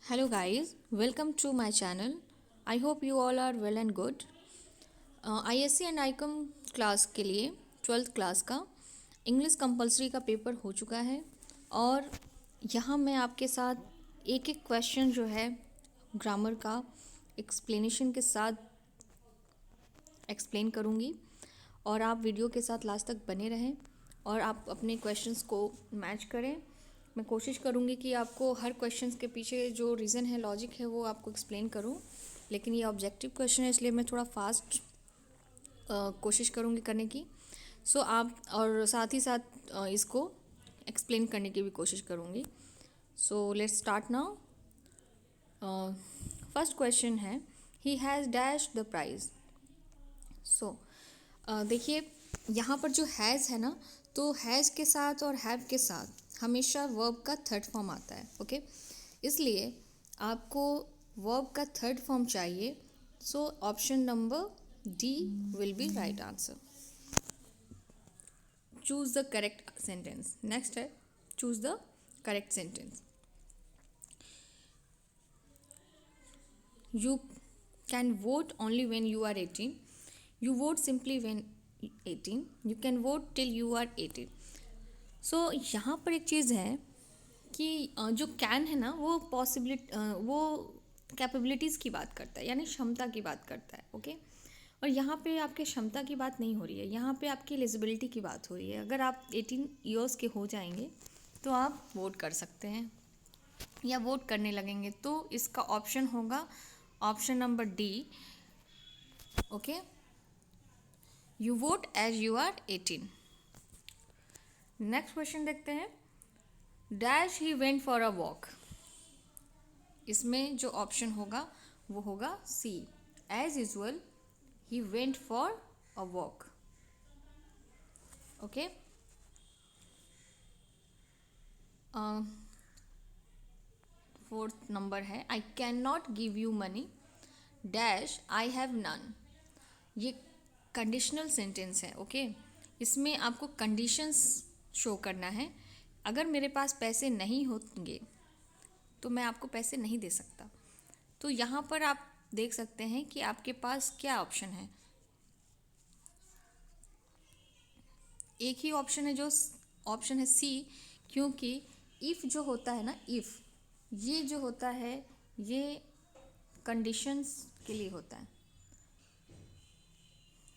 Hello guys, welcome to my channel. I hope you all are well and good. ISC and Icom class के लिए 12th class का English compulsory का paper हो चुका है और यहाँ मैं आपके साथ एक एक क्वेश्चन जो है ग्रामर का एक्सप्लेनेशन के साथ एक्सप्लेन करूँगी और आप वीडियो के साथ लास्ट तक बने रहें और आप अपने क्वेश्चंस को मैच करें। मैं कोशिश करूँगी कि आपको हर क्वेश्चंस के पीछे जो रीज़न है, लॉजिक है, वो आपको एक्सप्लेन करूँ, लेकिन ये ऑब्जेक्टिव क्वेश्चन है इसलिए मैं थोड़ा फास्ट कोशिश करूँगी करने की। सो आप और साथ ही साथ इसको एक्सप्लेन करने की भी कोशिश करूँगी। So let's start now. First question है, he has dash the prize. So देखिए यहाँ पर जो हैज़ है ना, तो हैज़ के साथ और हैव के साथ हमेशा वर्ब का थर्ड फॉर्म आता है। ओके, इसलिए आपको वर्ब का थर्ड फॉर्म चाहिए। So option number D will be right answer. Choose the correct sentence. Next है, choose the correct sentence. You can vote only when you are 18. You vote simply when 18. You can vote till you are 18. So यहाँ पर एक चीज़ है कि जो can है ना, वो वो कैपेबिलिटीज़ की बात करता है, यानी क्षमता की बात करता है। ओके, और यहाँ पे आपके क्षमता की बात नहीं हो रही है, यहाँ पे आपकी एलिजिबिलिटी की बात हो रही है। अगर आप 18 ईयर्स के हो जाएंगे तो आप वोट कर सकते हैं या वोट करने लगेंगे। तो इसका ऑप्शन होगा option number D. Okay, you vote as you are 18। Next question देखते हैं, dash he went for a walk. इसमें जो ऑप्शन होगा वो होगा C, as usual he went for a walk. Okay, fourth number है, I can not give you money dash I have none. ये conditional sentence है। ओके, इसमें आपको कंडीशंस शो करना है। अगर मेरे पास पैसे नहीं होंगे तो मैं आपको पैसे नहीं दे सकता। तो यहाँ पर आप देख सकते हैं कि आपके पास क्या ऑप्शन है। एक ही ऑप्शन है, जो ऑप्शन है सी, क्योंकि इफ़ जो होता है ना, इफ़ ये जो होता है ये कंडीशंस के लिए होता है।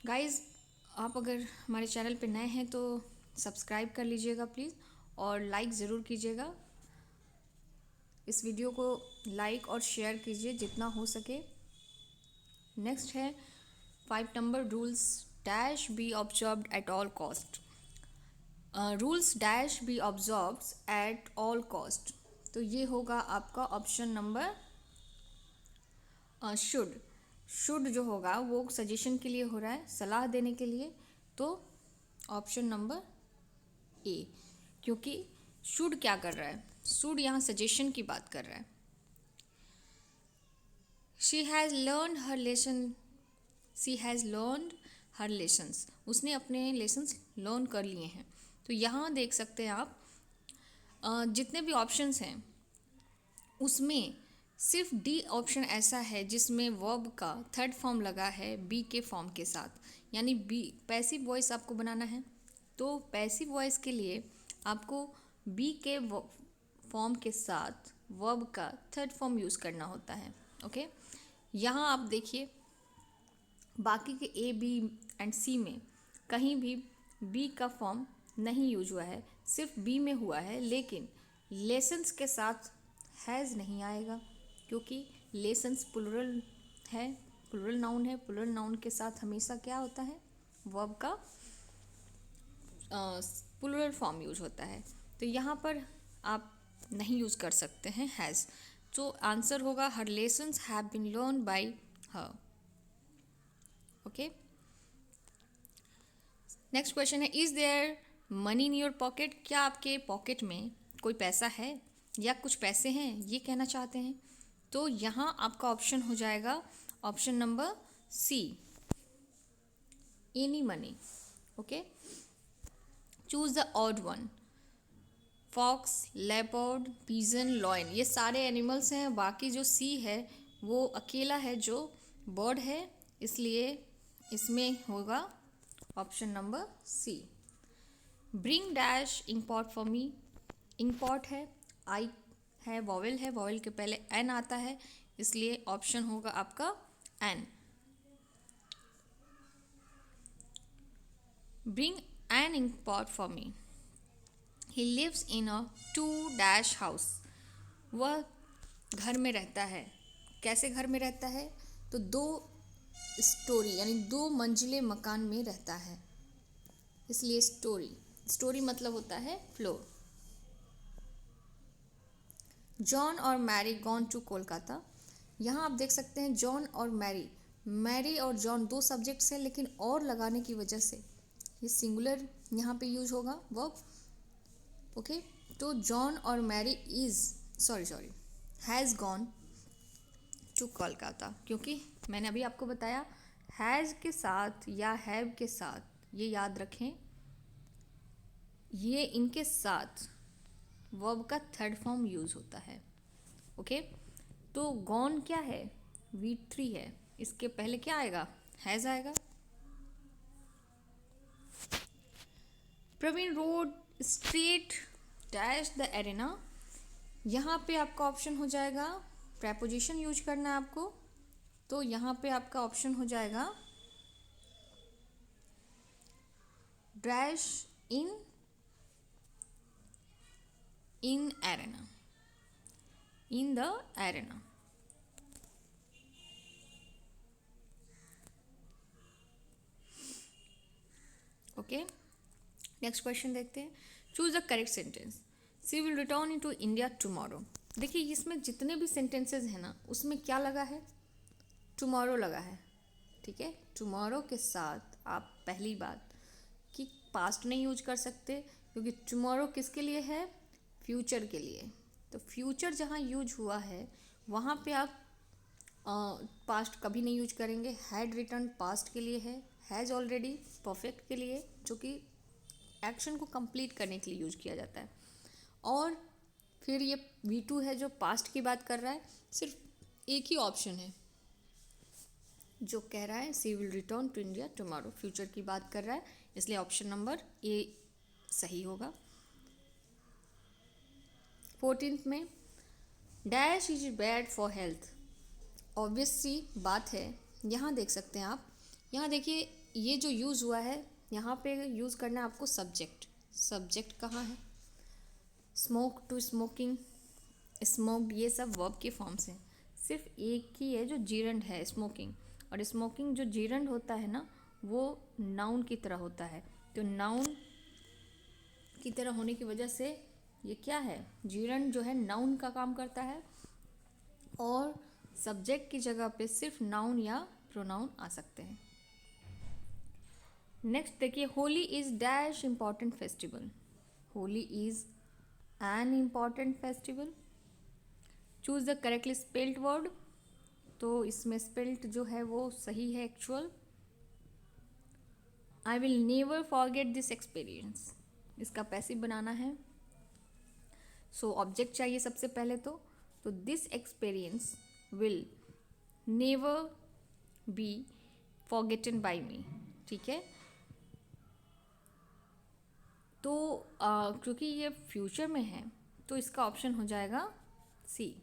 गाइज़, आप अगर हमारे चैनल पे नए हैं तो सब्सक्राइब कर लीजिएगा प्लीज़, और लाइक ज़रूर कीजिएगा। इस वीडियो को लाइक और शेयर कीजिए जितना हो सके। नेक्स्ट है 5 number, rules dash B observed at all cost. Rules dash B observed at all cost, तो ये होगा आपका ऑप्शन नंबर शुड। शुड जो होगा वो सजेशन के लिए हो रहा है, सलाह देने के लिए, तो ऑप्शन नंबर ए। क्योंकि शुड क्या कर रहा है, शुड यहाँ सजेशन की बात कर रहा है। She has learn her lesson. She has learn her lessons, उसने अपने लेसन्स लर्न कर लिए हैं। तो यहाँ देख सकते हैं आप जितने भी ऑप्शंस हैं उसमें सिर्फ डी ऑप्शन ऐसा है जिसमें वर्ब का थर्ड फॉर्म लगा है बी के फॉर्म के साथ, यानी बी पैसिव वॉइस आपको बनाना है। तो पैसिव वॉइस के लिए आपको बी के फॉर्म के साथ वर्ब का थर्ड फॉर्म यूज़ करना होता है। ओके, यहाँ आप देखिए बाकी के ए, बी एंड सी में कहीं भी बी का फॉर्म नहीं यूज हुआ है, सिर्फ बी में हुआ है। लेकिन लेसन्स के साथ हैज़ नहीं आएगा, क्योंकि लेसन्स प्लुरल है, प्लुरल नाउन है। प्लुरल नाउन के साथ हमेशा क्या होता है, वर्ब का प्लुरल फॉर्म यूज होता है। तो यहाँ पर आप नहीं यूज़ कर सकते हैं हैज़। तो आंसर होगा her lessons have been learn by her. Okay, next question है, is there money in your pocket. क्या आपके पॉकेट में कोई पैसा है या कुछ पैसे हैं, ये कहना चाहते हैं। तो यहाँ आपका ऑप्शन हो जाएगा option number C, any money. Okay, choose the odd one. Fox, leopard, pigeon, lion, ये सारे एनिमल्स हैं। बाकी जो सी है वो अकेला है जो बर्ड है, इसलिए इसमें होगा option number C. Bring dash import for me, import है, आई है, वॉवेल के पहले एन आता है, इसलिए ऑप्शन होगा आपका an. Bring an import for me, he lives in a 2 house, वह घर में रहता है। कैसे घर में रहता है? तो 2 स्टोरी यानी 2 मंजिले मकान में रहता है, इसलिए स्टोरी मतलब होता है फ्लोर। जॉन और मैरी गॉन टू कोलकाता, यहाँ आप देख सकते हैं जॉन और मैरी और जॉन 2 सब्जेक्ट्स हैं, लेकिन और लगाने की वजह से ये सिंगुलर यहाँ पे यूज होगा वर्ब। ओके, तो जॉन और Mary has gone to Kolkata, क्योंकि मैंने अभी आपको बताया हैज़ के साथ या हैव के साथ, ये याद रखें, ये इनके साथ वर्ब का थर्ड फॉर्म यूज होता है। ओके, तो गॉन क्या है? V3 है, इसके पहले क्या आएगा? हैज़ आएगा। Praveen rode straight dash the arena, यहाँ पे आपका ऑप्शन हो जाएगा, प्रेपोजिशन यूज करना है आपको, तो यहाँ पे आपका ऑप्शन हो जाएगा dash in arena, in the arena. Okay, next question देखते हैं। Choose the correct sentence, she will return to India tomorrow. देखिए इसमें जितने भी सेंटेंसेस हैं ना, उसमें क्या लगा है? टुमारो लगा है। ठीक है, टुमारो के साथ आप पहली बात कि पास्ट नहीं यूज कर सकते, क्योंकि टुमारो किसके लिए है? फ्यूचर के लिए। तो फ्यूचर जहाँ यूज हुआ है वहाँ पे आप पास्ट कभी नहीं यूज करेंगे। हैड रिटर्न पास्ट के लिए है, हैज़ ऑलरेडी परफेक्ट के लिए, जो कि एक्शन को कंप्लीट करने के लिए यूज किया जाता है। और फिर ये V2 है जो पास्ट की बात कर रहा है। सिर्फ एक ही ऑप्शन है जो कह रहा है she will return to India tomorrow, future की बात कर रहा है, इसलिए ऑप्शन नंबर ए सही होगा। 14th में dash is bad for health, obvious सी बात है। यहाँ देख सकते हैं आप, यहाँ देखिए ये जो यूज़ हुआ है यहाँ पे यूज़ करना है आपको सब्जेक्ट कहाँ है? स्मोक टू स्मोकिंग, स्मोक्ड, ये सब वर्ब के फॉर्म्स हैं। सिर्फ एक ही है जो जीरंड है, स्मोकिंग, और स्मोकिंग जो जीरंड होता है ना वो नाउन की तरह होता है। तो नाउन की तरह होने की वजह से ये क्या है? जीरंड जो है नाउन का काम करता है, और सब्जेक्ट की जगह पे सिर्फ नाउन या प्रोनाउन आ सकते हैं। नेक्स्ट देखिए, Holi is dash important festival, Holi is an important festival. Choose the correctly spelled word, तो इसमें स्पेल्ड जो है वो सही है actual. I will never forget this experience, इसका पैसिव बनाना है। सो ऑब्जेक्ट चाहिए सबसे पहले, तो this experience will never be forgotten by me. ठीक है, तो क्योंकि ये फ्यूचर में है तो इसका ऑप्शन हो जाएगा C,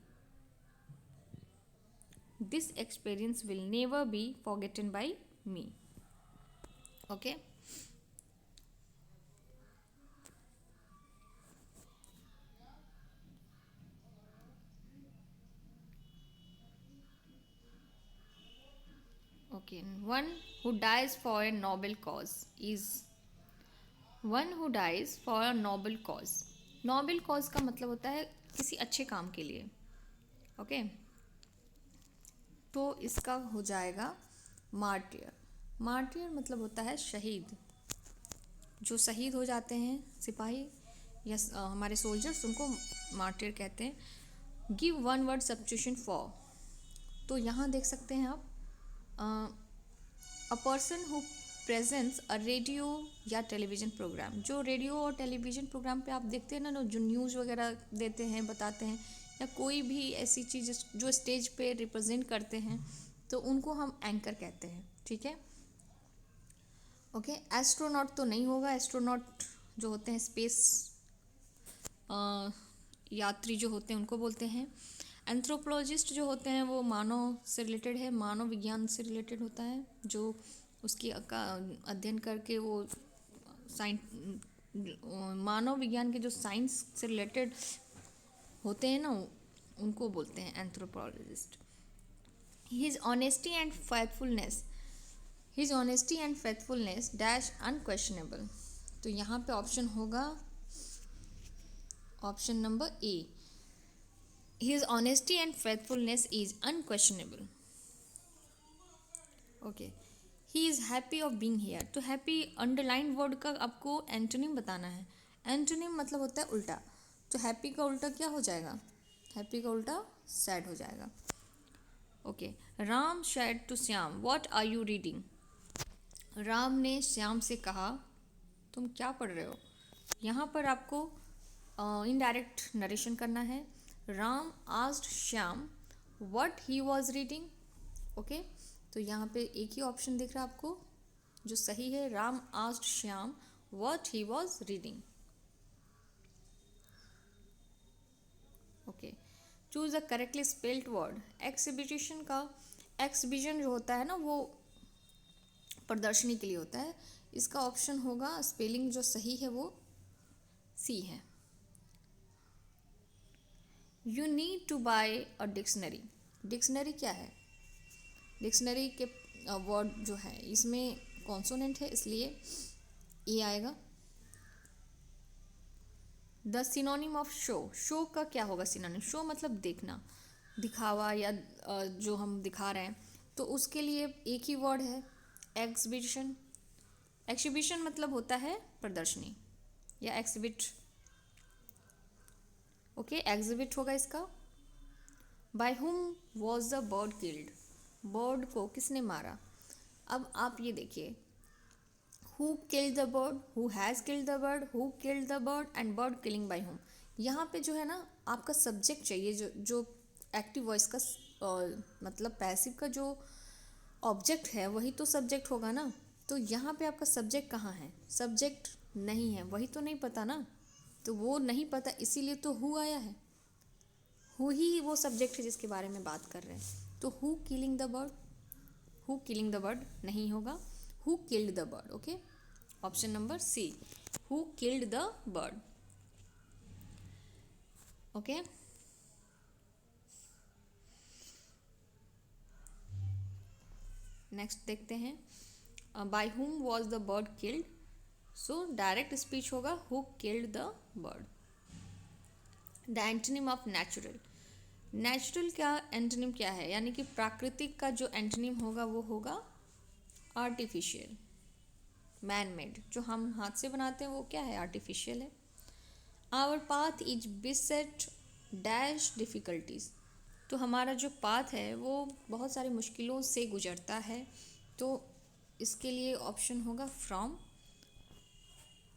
this experience will never be forgotten by me. Okay, okay, one who dies for a noble cause is, one who dies for a noble cause, noble cause का मतलब होता है किसी अच्छे काम के लिए। ओके, तो इसका हो जाएगा मार्टियर। मार्टियर मतलब होता है शहीद, जो शहीद हो जाते हैं सिपाही या हमारे सोल्जर्स, उनको मार्टियर कहते हैं। Give one word substitution for, तो यहाँ देख सकते हैं आप, a person who presence a radio या टेलीविज़न प्रोग्राम। जो रेडियो और टेलीविज़न प्रोग्राम पे आप देखते हैं ना, जो न्यूज़ वगैरह देते हैं, बताते हैं, या कोई भी ऐसी चीज़ जो स्टेज पे रिप्रेजेंट करते हैं, तो उनको हम एंकर कहते हैं। ठीक है, ओके। एस्ट्रोनॉट तो नहीं होगा, एस्ट्रोनॉट जो होते हैं स्पेस यात्री जो होते हैं उनको बोलते हैं। एंथ्रोपोलॉजिस्ट जो होते हैं वो मानव से रिलेटेड है, मानव विज्ञान से रिलेटेड होता है, जो उसकी अध्ययन करके वो मानव विज्ञान के जो साइंस से रिलेटेड होते हैं ना, उनको बोलते हैं anthropologist. His honesty and faithfulness dash unquestionable. तो यहाँ पे ऑप्शन होगा option number A, his honesty and faithfulness is unquestionable. Okay, he is happy of being here. तो हैप्पी अंडरलाइन वर्ड का आपको एंटोनिम बताना है। एंटोनिम मतलब होता है उल्टा, तो हैप्पी का उल्टा क्या हो जाएगा? हैप्पी का उल्टा सैड हो जाएगा। Okay, Ram said to Shyam, what are you reading. Ram ने श्याम से कहा तुम क्या पढ़ रहे हो। यहाँ पर आपको इनडायरेक्ट नरेशन करना है। Ram asked Shyam what he was reading. Okay, तो यहाँ पे एक ही ऑप्शन दिख रहा है आपको जो सही है, Ram asked Shyam what he was reading. Okay, choose a correctly spelled word. Exhibition का एक्सिबिशन जो होता है ना, वो प्रदर्शनी के लिए होता है। इसका ऑप्शन होगा, स्पेलिंग जो सही है वो सी है। You need to buy a dictionary. Dictionary क्या है? डिक्शनरी के वर्ड जो है इसमें कॉन्सोनेंट है, इसलिए ए आएगा। The synonym of show. Show का क्या होगा सिनोनिम? शो मतलब देखना, दिखावा, या जो हम दिखा रहे हैं, तो उसके लिए एक ही वर्ड है, एग्जिबिशन। एक्सिबिशन मतलब होता है प्रदर्शनी या एक्सिबिट। ओके, एग्जिबिट होगा इसका। Bye whom was the bird killed. Bird को किसने मारा? अब आप ये देखिए, who killed the bird, who has killed the bird, who killed the bird and bird killing by whom. यहाँ पे जो है ना, आपका सब्जेक्ट चाहिए, जो एक्टिव वॉइस का मतलब पैसिव का जो ऑब्जेक्ट है वही तो सब्जेक्ट होगा ना। तो यहाँ पे आपका सब्जेक्ट कहाँ है? सब्जेक्ट नहीं है, वही तो नहीं पता ना। तो वो नहीं पता, इसीलिए तो हु आया है। हु ही वो सब्जेक्ट है जिसके बारे में बात कर रहे हैं। तो who killing the bird, who killing the bird नहीं होगा, who killed the bird. Okay, option number C, who killed the bird. Okay, next देखते हैं, by whom was the bird killed. So direct speech होगा who killed the bird. The antonym of natural. Natural का antonym क्या है? यानी कि प्राकृतिक का जो एंटोनिम होगा वो होगा आर्टिफिशियल, मैन मेड। जो हम हाथ से बनाते हैं वो क्या है? आर्टिफिशियल है। Our path is beset dash difficulties. तो हमारा जो पाथ है वो बहुत सारी मुश्किलों से गुजरता है, तो इसके लिए ऑप्शन होगा फ्रॉम।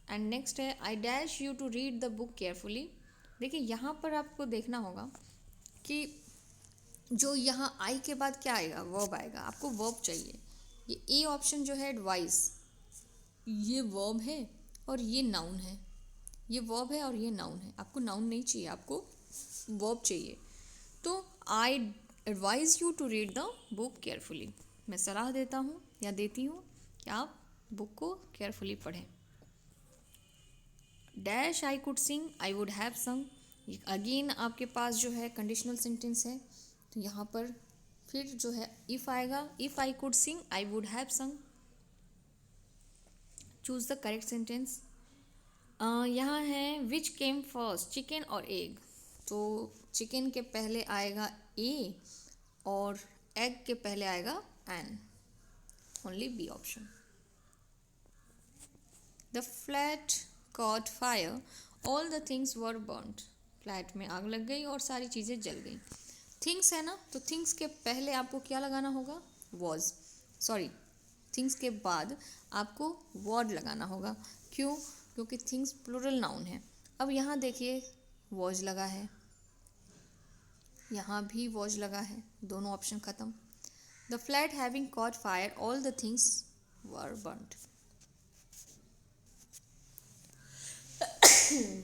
एंड नेक्स्ट है, I dash you to read the book carefully. देखिए यहाँ पर आपको देखना होगा कि जो यहाँ आई के बाद क्या आएगा? वर्ब आएगा। आपको वर्ब चाहिए। ये ए ऑप्शन जो है एडवाइस, ये वर्ब है और ये नाउन है। ये वर्ब है और ये नाउन है। आपको नाउन नहीं चाहिए, आपको वर्ब चाहिए। तो I advise you to read the book carefully. मैं सलाह देता हूँ या देती हूँ कि आप बुक को केयरफुली पढ़ें। Dash I could sing, I would have संग। अगेन आपके पास जो है कंडीशनल सेंटेंस है, तो यहाँ पर फिर जो है इफ़ आएगा। If I could sing, I would have sung. Choose the correct sentence. यहाँ है विच केम फर्स्ट, चिकन और एग। तो चिकन के पहले आएगा ए और एग के पहले आएगा an. Only B option. The flat caught fire, all the things were burned. Flat में आग लग गई और सारी चीज़ें जल गई। थिंग्स है ना, तो थिंग्स के पहले आपको क्या लगाना होगा? वॉज, सॉरी, थिंग्स के बाद आपको वॉज लगाना होगा। क्यों? क्योंकि थिंग्स प्लूरल नाउन है। अब यहाँ देखिए वॉज लगा है, यहाँ भी वॉज लगा है, दोनों ऑप्शन ख़त्म। The flat having cot fire all the things were burned.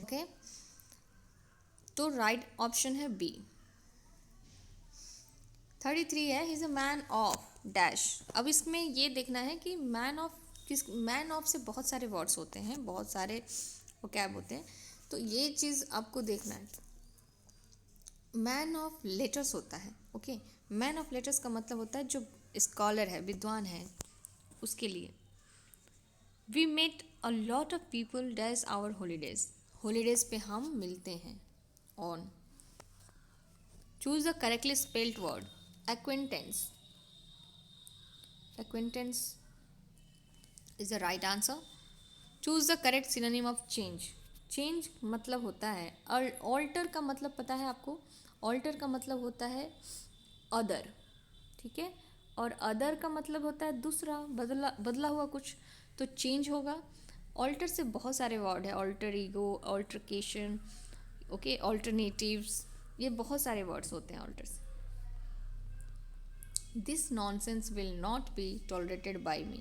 Okay, तो राइट ऑप्शन है बी। 33 है, he is a man of dash. अब इसमें ये देखना है कि मैन ऑफ मैन ऑफ से बहुत सारे वर्ड्स होते हैं, बहुत सारे वोकैब होते हैं, तो ये चीज़ आपको देखना है। मैन ऑफ लेटर्स होता है, ओके। मैन ऑफ लेटर्स का मतलब होता है जो स्कॉलर है, विद्वान है, उसके लिए। We met a lot of people dash our holidays, holidays पे हम मिलते हैं। On. Choose the correctly spelled word acquaintance. Acquaintance is the right answer. Choose the correct synonym of change. Change मतलब होता है, और alter का मतलब पता है आपको? alter का मतलब होता है other, ठीक है, और other का मतलब होता है दूसरा, बदला हुआ कुछ, तो change होगा। alter से बहुत सारे वर्ड है, alter ego, altercation, okay, alternatives, ये बहुत सारे वर्ड्स होते हैं alter से। This nonsense will not be tolerated by me,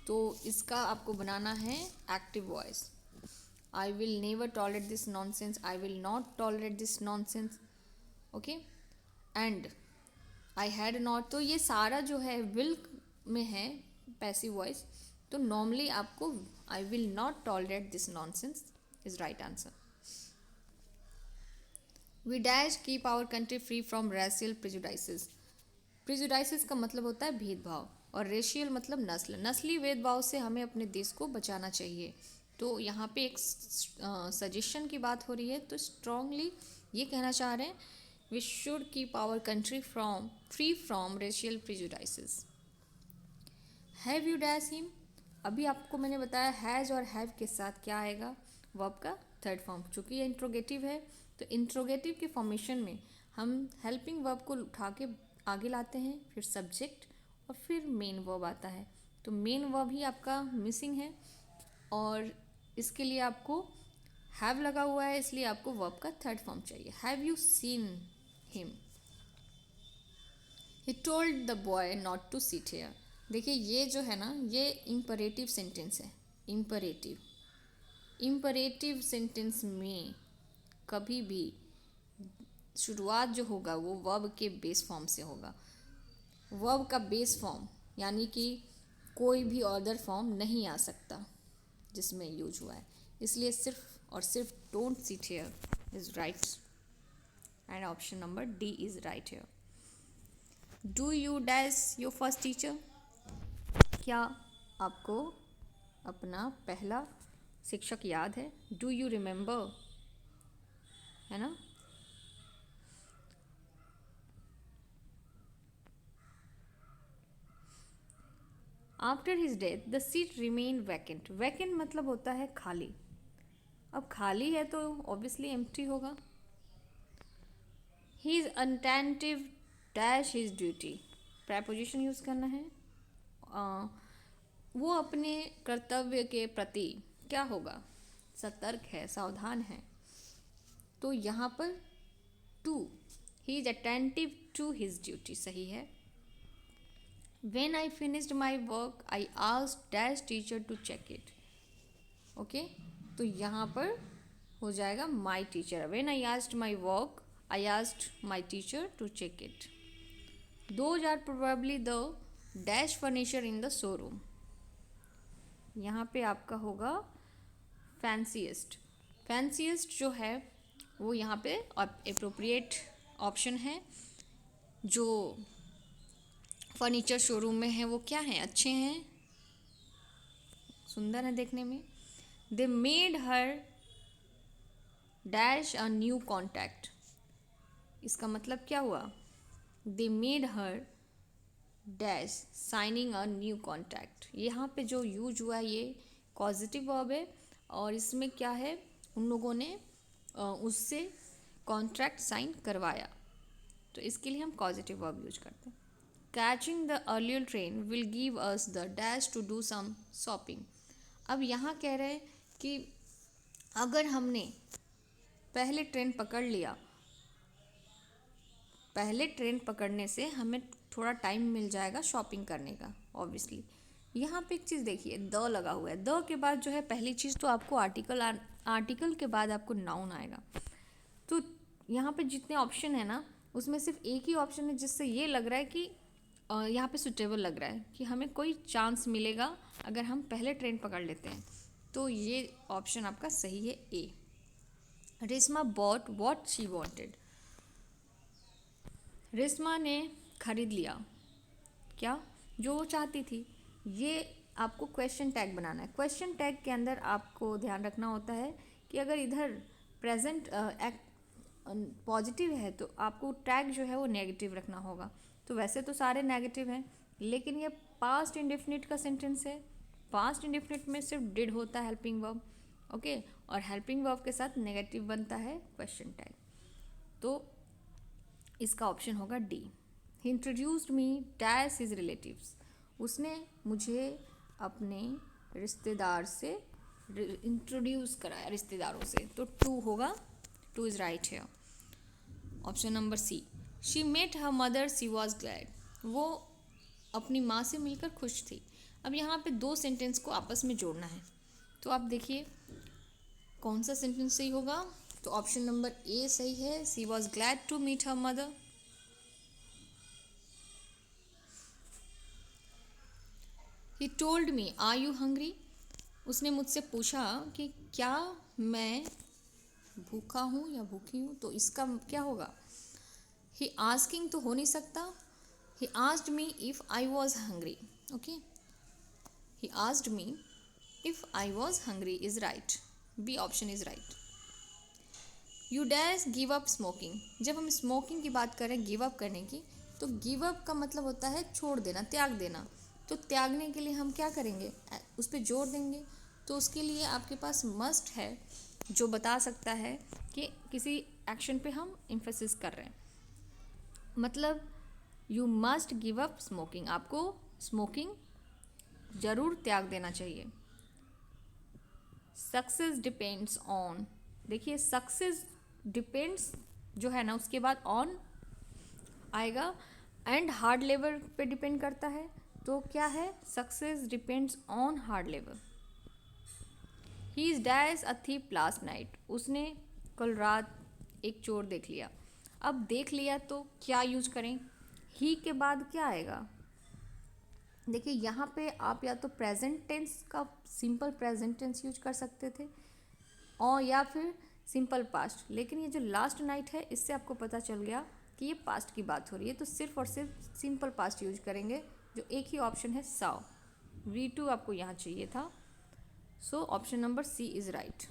तो इसका आपको बनाना है active voice. I will never tolerate this nonsense, I will not tolerate this nonsense, okay. And I had not, तो ये सारा जो है विल में है पैसिव वॉइस, तो नॉर्मली आपको I will not tolerate this nonsense is right answer. We dash keep our country free from racial prejudices. Prejudices का मतलब होता है भेदभाव, और रेशियल मतलब नस्ल, नस्ली भेदभाव से हमें अपने देश को बचाना चाहिए। तो यहाँ पे एक सजेशन की बात हो रही है, तो स्ट्रांगली ये कहना चाह रहे हैं we should keep our country free from racial prejudices. Have you dash him, अभी आपको मैंने बताया हैज़ और हैव के साथ क्या आएगा, वर्ब का थर्ड फॉर्म। चूँकि ये इंट्रोगेटिव है, तो इंट्रोगेटिव के फॉर्मेशन में हम हेल्पिंग वर्ब को उठा के आगे लाते हैं, फिर सब्जेक्ट और फिर मेन वर्ब आता है। तो मेन वर्ब ही आपका मिसिंग है, और इसके लिए आपको हैव लगा हुआ है, इसलिए आपको वर्ब का थर्ड फॉर्म चाहिए। Have you seen him, he told the boy not to sit here. देखिए ये जो है ना, ये इम्परेटिव सेंटेंस है। इम्परेटिव सेंटेंस में कभी भी शुरुआत जो होगा वो वर्ब के बेस फॉर्म से होगा। वर्ब का बेस फॉर्म यानी कि कोई भी अदर फॉर्म नहीं आ सकता जिसमें यूज हुआ है, इसलिए सिर्फ और सिर्फ don't sit here is right, and option number D is right here. Do you dash your first teacher, क्या आपको अपना पहला शिक्षक याद है? डू यू रिमेंबर, है ना? After his death the seat remain vacant, vacant मतलब होता है खाली, अब खाली है तो ऑब्वियसली एम्प्टी होगा। He is inattentive dash his duty, preposition use करना है। वो अपने कर्तव्य के प्रति क्या होगा, सतर्क है, सावधान है, तो यहाँ पर to, he is attentive to his duty सही है। When I finished my work, I asked dash teacher to check it. Okay, तो यहाँ पर हो जाएगा my teacher. When I asked my work, I asked my teacher to check it. Those are probably the dash furniture in the showroom. यहाँ पे आपका होगा fanciest. Fanciest जो है वो यहाँ पे appropriate ऑप्शन है। जो फर्नीचर शोरूम में है वो क्या हैं, अच्छे हैं, सुंदर है देखने में। They made her dash a new contact, इसका मतलब क्या हुआ, they made her dash signing a new contact. यहाँ पे जो यूज हुआ ये पॉजिटिव वर्ब है, और इसमें क्या है, उन लोगों ने उससे कॉन्ट्रैक्ट साइन करवाया, तो इसके लिए हम पॉजिटिव वर्ब यूज करते हैं। Catching the earlier train will give us the dash to do some shopping. अब यहाँ कह रहे हैं कि अगर हमने पहले ट्रेन पकड़ लिया, पहले ट्रेन पकड़ने से हमें थोड़ा टाइम मिल जाएगा शॉपिंग करने का। ऑब्वियसली यहाँ पे एक चीज़ देखिए, द लगा हुआ है, द के बाद जो है पहली चीज़ तो आपको आर्टिकल के बाद आपको नाउन आएगा। तो यहाँ पे जितने ऑप्शन है ना, उसमें सिर्फ एक ही ऑप्शन है जिससे ये लग रहा है कि यहाँ पे सुटेबल लग रहा है कि हमें कोई चांस मिलेगा अगर हम पहले ट्रेन पकड़ लेते हैं। तो ये ऑप्शन आपका सही है, A. Reshma bought what she wanted. Reshma ने खरीद लिया क्या, जो वो चाहती थी। ये आपको क्वेश्चन टैग बनाना है। क्वेश्चन टैग के अंदर आपको ध्यान रखना होता है कि अगर इधर प्रेजेंट पॉजिटिव है तो आपको टैग जो है वो नेगेटिव रखना होगा। तो वैसे तो सारे नेगेटिव हैं, लेकिन ये पास्ट इंडेफिनिट का सेंटेंस है। पास्ट इंडेफिनिट में सिर्फ डिड होता है हेल्पिंग वर्ब, ओके, और हेल्पिंग वर्ब के साथ नेगेटिव बनता है क्वेश्चन टैग। तो इसका ऑप्शन होगा D. He introduced me dash his relatives. उसने मुझे अपने रिश्तेदार से इंट्रोड्यूस कराया, रिश्तेदारों से। तो टू होगा, टू इज़ राइट है। Option number C. She met her mother, she was glad. वो अपनी माँ से मिलकर खुश थी। अब यहाँ पे दो सेंटेंस को आपस में जोड़ना है, तो आप देखिए कौन सा सेंटेंस सही होगा। तो ऑप्शन नंबर ए सही है, she was glad to meet her mother. He told me are you hungry. उसने मुझसे पूछा कि क्या मैं भूखा हूँ या भूखी हूँ। तो इसका क्या होगा, ही आस्किंग तो हो नहीं सकता। He asked me if I was hungry, okay. He asked me if I was hungry is right, B option is right. You dash give up smoking. जब हम स्मोकिंग की बात करें गिव अप करने की, तो गिव अप का मतलब होता है छोड़ देना, त्याग देना। तो त्यागने के लिए हम क्या करेंगे, उस पर जोर देंगे। तो उसके लिए आपके पास मस्ट है जो बता सकता है कि किसी एक्शन पे हम एम्फेसिस कर रहे हैं। मतलब you must give up smoking, आपको स्मोकिंग ज़रूर त्याग देना चाहिए। सक्सेस डिपेंड्स ऑन, देखिए सक्सेस डिपेंड्स जो है ना, उसके बाद ऑन आएगा, एंड हार्ड लेबर पे डिपेंड करता है। तो क्या है, success depends on hard labour. He is dash a thief last night. उसने कल रात एक चोर देख लिया। अब देख लिया तो क्या यूज करें, ही के बाद क्या आएगा। देखिए यहाँ पे आप या तो प्रेजेंट टेंस का सिंपल प्रेजेंट टेंस यूज कर सकते थे, और या फिर सिंपल पास्ट। लेकिन ये जो लास्ट नाइट है, इससे आपको पता चल गया कि ये पास्ट की बात हो रही है, तो सिर्फ और सिर्फ सिंपल पास्ट यूज करेंगे, जो एक ही ऑप्शन है साव। V2 आपको यहाँ चाहिए था। So option number C is right.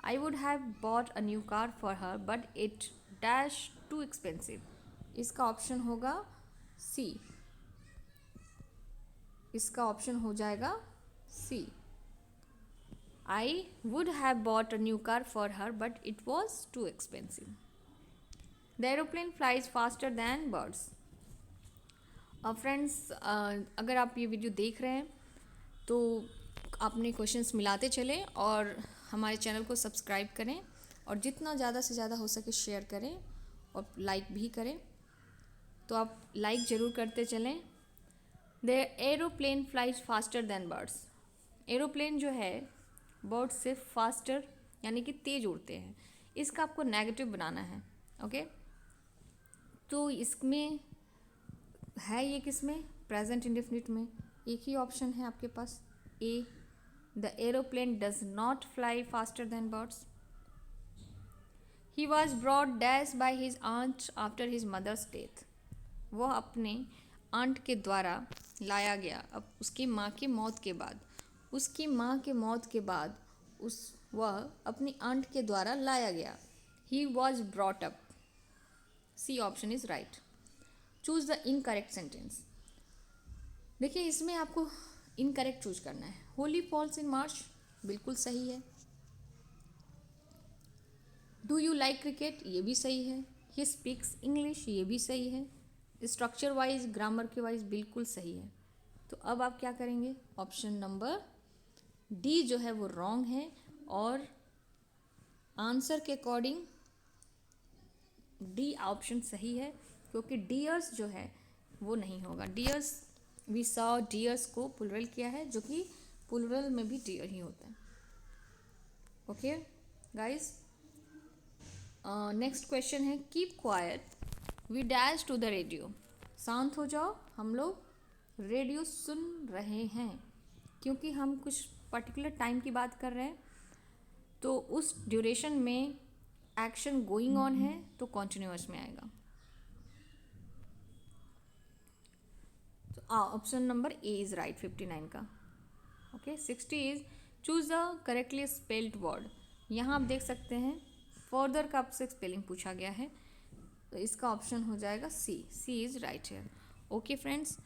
I would have bought a new car for her but it dash too expensive. इसका ऑप्शन होगा सी, इसका ऑप्शन हो जाएगा C. I would have bought a new car for her but it was too expensive. The aeroplane flies faster than birds. Friends, अगर आप ये video देख रहे हैं तो अपने क्वेश्चंस मिलाते चलें और हमारे चैनल को सब्सक्राइब करें, और जितना ज़्यादा से ज़्यादा हो सके शेयर करें और लाइक भी करें। तो आप लाइक ज़रूर करते चलें। The aeroplane flies faster than birds. Aeroplane जो है बर्ड से फास्टर यानी कि तेज़ उड़ते हैं। इसका आपको नेगेटिव बनाना है, ओके। तो इसमें है ये किसमें, प्रेजेंट इंडेफिनिट में। एक ही ऑप्शन है आपके पास, A. The aeroplane does not fly faster than birds. He was brought dash by his aunt after his mother's death. वह अपने आंट के द्वारा लाया गया, अब उसकी माँ की मौत के बाद, उसकी माँ के मौत के बाद वह अपनी आंट के द्वारा लाया गया। He was brought up, C option is right. Choose the incorrect sentence. देखिए इसमें आपको इनकरेक्ट चूज करना है। होली फॉल्स इन मार्च, बिल्कुल सही है। डू यू लाइक क्रिकेट, ये भी सही है। ही स्पीक्स इंग्लिश, ये भी सही है। स्ट्रक्चर वाइज, ग्रामर के वाइज बिल्कुल सही है। तो अब आप क्या करेंगे, ऑप्शन नंबर डी जो है वो रॉन्ग है, और आंसर के अकॉर्डिंग डी ऑप्शन सही है, क्योंकि डियर्स जो है वो नहीं होगा। डियर्स, वी सॉ डियर्स को प्लुरल किया है, जो कि प्लुरल में भी डियर ही होता है। ओके गाइस, नेक्स्ट क्वेश्चन है, keep quiet we dash to the radio. शांत हो जाओ, हम लोग रेडियो सुन रहे हैं। क्योंकि हम कुछ पर्टिकुलर टाइम की बात कर रहे हैं, तो उस ड्यूरेशन में एक्शन गोइंग ऑन है, तो कॉन्टिन्यूअस में आएगा। तो option number A is right 59 का। Okay 60 is choose the correctly spelled word. यहाँ आप देख सकते हैं फर्दर का आपसे स्पेलिंग पूछा गया है, तो इसका ऑप्शन हो जाएगा C. C is right here. Okay friends,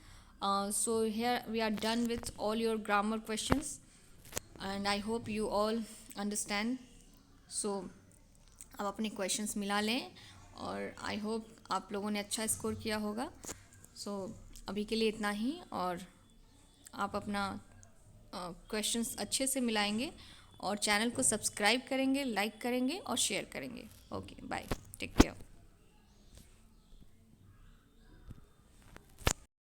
so here we are done with all your grammar questions and I hope you all understand. So अब अपने क्वेश्चंस मिला लें, और आई होप आप लोगों ने अच्छा स्कोर किया होगा। सो अभी के लिए इतना ही, और आप अपना क्वेश्चंस अच्छे से मिलाएंगे, और चैनल को सब्सक्राइब करेंगे, लाइक करेंगे और शेयर करेंगे। Okay bye, take care.